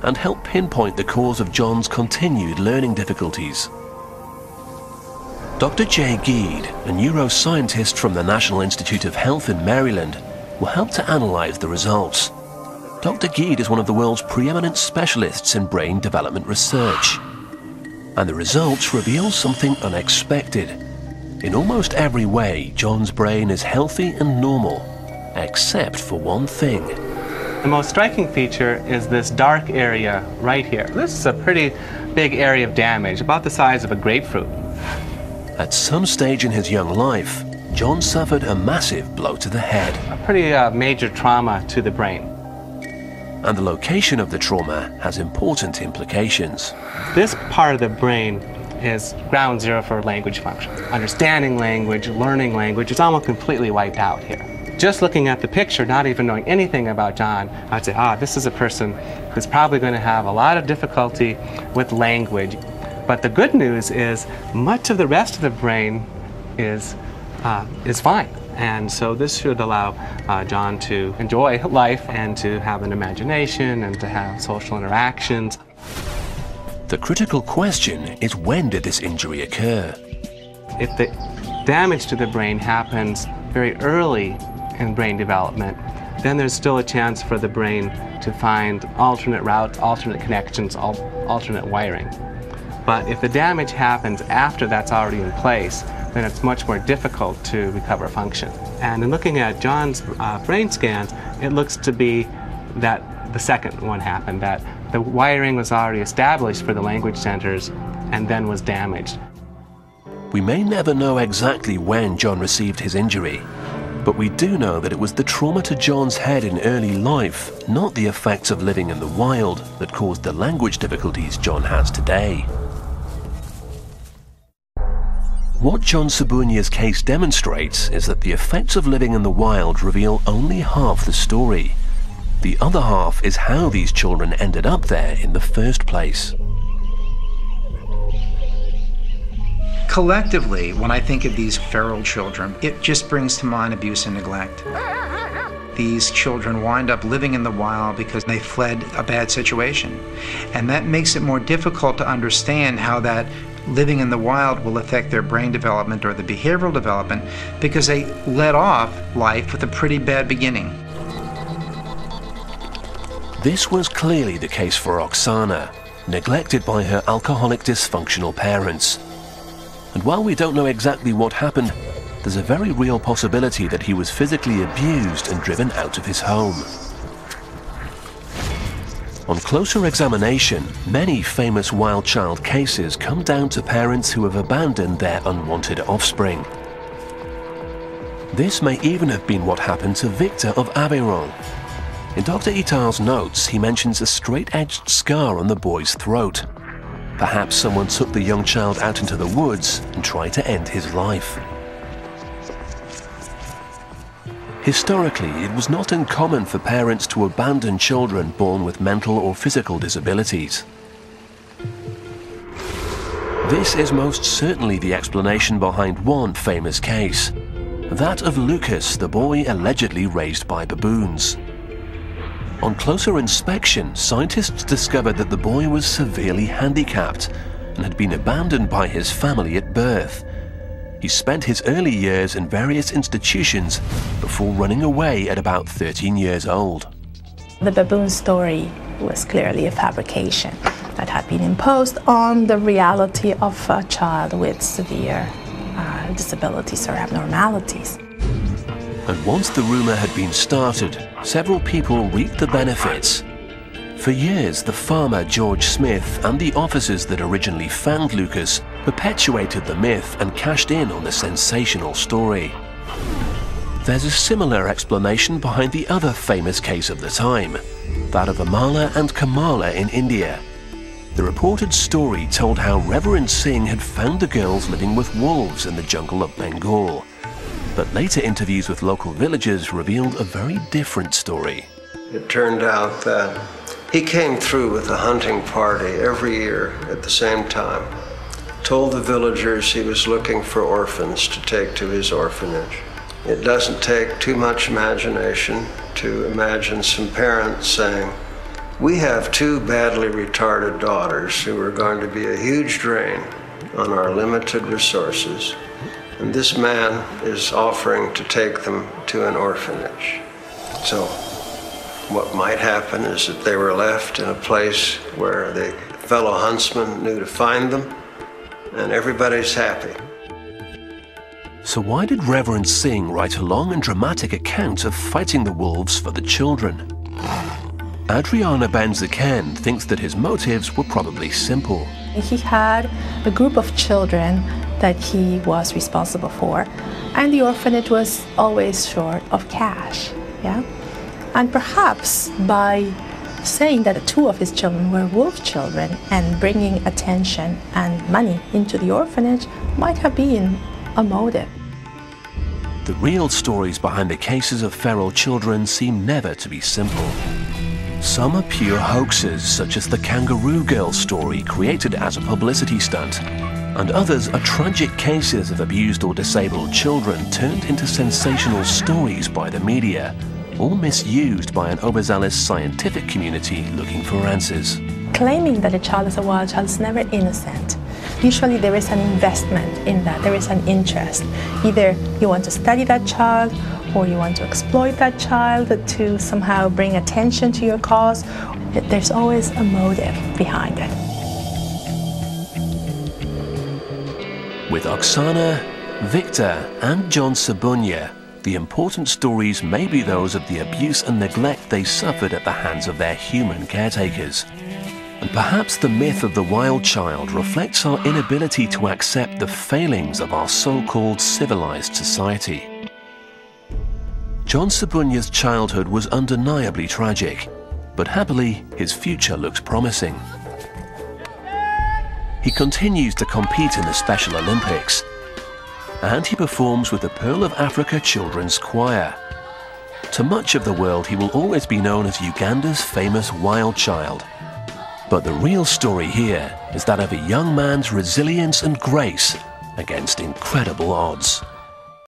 and help pinpoint the cause of John's continued learning difficulties. Dr. Jay Geed, a neuroscientist from the National Institute of Health in Maryland, will help to analyze the results. Dr. Geed is one of the world's preeminent specialists in brain development research. And the results reveal something unexpected. In almost every way, John's brain is healthy and normal, except for one thing. The most striking feature is this dark area right here. This is a pretty big area of damage, about the size of a grapefruit. At some stage in his young life, John suffered a massive blow to the head. A pretty major trauma to the brain. And the location of the trauma has important implications. This part of the brain is ground zero for language function. Understanding language, learning language, it's almost completely wiped out here. Just looking at the picture, not even knowing anything about John, I'd say, this is a person who's probably going to have a lot of difficulty with language. But the good news is much of the rest of the brain is fine. And so this should allow John to enjoy life and to have an imagination and to have social interactions. The critical question is, when did this injury occur? If the damage to the brain happens very early in brain development, then there's still a chance for the brain to find alternate routes, alternate connections, alternate wiring. But if the damage happens after that's already in place, then it's much more difficult to recover function. And in looking at John's brain scans, it looks to be that the second one happened, that the wiring was already established for the language centers and then was damaged. We may never know exactly when John received his injury, but we do know that it was the trauma to John's head in early life, not the effects of living in the wild, that caused the language difficulties John has today. What John Sabunia's case demonstrates is that the effects of living in the wild reveal only half the story. The other half is how these children ended up there in the first place. Collectively, when I think of these feral children, it just brings to mind abuse and neglect. These children wind up living in the wild because they fled a bad situation. And that makes it more difficult to understand how that living in the wild will affect their brain development or the behavioral development, because they led off life with a pretty bad beginning. This was clearly the case for Oksana, neglected by her alcoholic dysfunctional parents. And while we don't know exactly what happened, there's a very real possibility that he was physically abused and driven out of his home. On closer examination, many famous wild child cases come down to parents who have abandoned their unwanted offspring. This may even have been what happened to Victor of Aveyron. In Dr. Itard's notes, he mentions a straight-edged scar on the boy's throat. Perhaps someone took the young child out into the woods and tried to end his life. Historically, it was not uncommon for parents to abandon children born with mental or physical disabilities. This is most certainly the explanation behind one famous case, that of Lucas, the boy allegedly raised by baboons. On closer inspection, scientists discovered that the boy was severely handicapped and had been abandoned by his family at birth. He spent his early years in various institutions before running away at about 13 years old. The baboon story was clearly a fabrication that had been imposed on the reality of a child with severe disabilities or abnormalities. And once the rumor had been started, several people reaped the benefits. For years, the farmer George Smith and the officers that originally found Lucas perpetuated the myth and cashed in on the sensational story. There's a similar explanation behind the other famous case of the time, that of Amala and Kamala in India. The reported story told how Reverend Singh had found the girls living with wolves in the jungle of Bengal. But later interviews with local villagers revealed a very different story. It turned out that he came through with a hunting party every year at the same time. Told the villagers he was looking for orphans to take to his orphanage. It doesn't take too much imagination to imagine some parents saying, We have two badly retarded daughters who are going to be a huge drain on our limited resources, and this man is offering to take them to an orphanage. So what might happen is that they were left in a place where the fellow huntsman knew to find them, and everybody's happy. So why did Reverend Singh write a long and dramatic account of fighting the wolves for the children? Adriana Benzaken thinks that his motives were probably simple. He had a group of children that he was responsible for, and the orphanage was always short of cash. Yeah? And perhaps by saying that two of his children were wolf children and bringing attention and money into the orphanage might have been a motive. The real stories behind the cases of feral children seem never to be simple. Some are pure hoaxes, such as the Kangaroo Girl story created as a publicity stunt, and others are tragic cases of abused or disabled children turned into sensational stories by the media, or misused by an overzealous scientific community looking for answers. Claiming that a child is a wild child is never innocent. Usually there is an investment in that, there is an interest. Either you want to study that child, or you want to exploit that child to somehow bring attention to your cause. There's always a motive behind it. With Oksana, Victor, and John Sabunya, the important stories may be those of the abuse and neglect they suffered at the hands of their human caretakers. And perhaps the myth of the wild child reflects our inability to accept the failings of our so-called civilized society. John Sabunya's childhood was undeniably tragic, but happily, his future looks promising. He continues to compete in the Special Olympics, and he performs with the Pearl of Africa Children's Choir. To much of the world, he will always be known as Uganda's famous wild child. But the real story here is that of a young man's resilience and grace against incredible odds.